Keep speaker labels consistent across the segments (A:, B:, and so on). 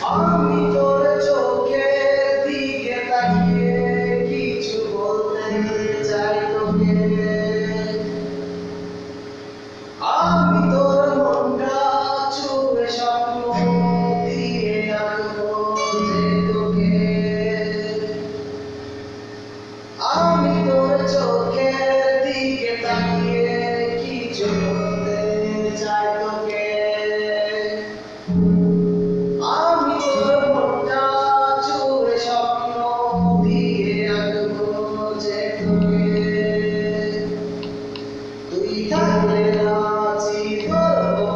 A: আমি তোর চোখের দিকে তাকিয়ে কিছু বলতে চাই তোকে। আমি তোর মনটা ছুঁয়ে স্বপ্ন দিয়ে আঁকবো যে তোকে। আমি তোর চোখের দিকে তাকিয়ে কিছু বলতে চাই তোকে। আমি তোর মনটা ছুঁয়ে স্বপ্ন দিয়ে আঁকবো যে তোকে। তুই থাকলে আছি ধরবো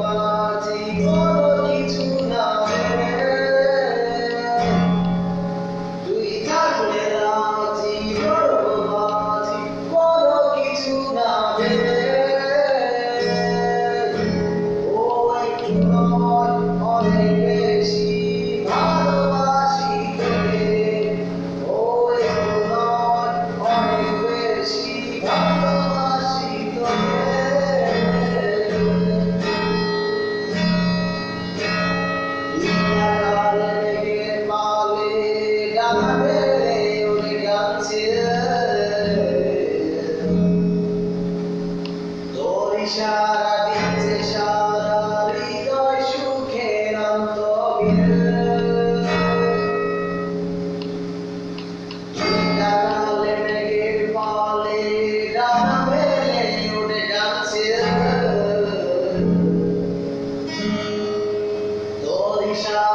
A: আছি বড় কিছু না ভেবে। তুই থাকলে আছি ধরবো আছি বড় কিছু না ভেবে। ও একটু নয় অনেক বেশি ভালোবাসি তোকে। ও একটু নয় অনেক বেশি ভালোবাসি তোকে। আকালে মেঘের পালে ডানা মেলে উড়ে যাচ্ছে। তোর ইশারা দিচ্ছে সারা হৃদয় সুখের অন্তবিল। আকালে মেঘের পালে ডানা মেলে উড়ে যাচ্ছে। তোর ইশারা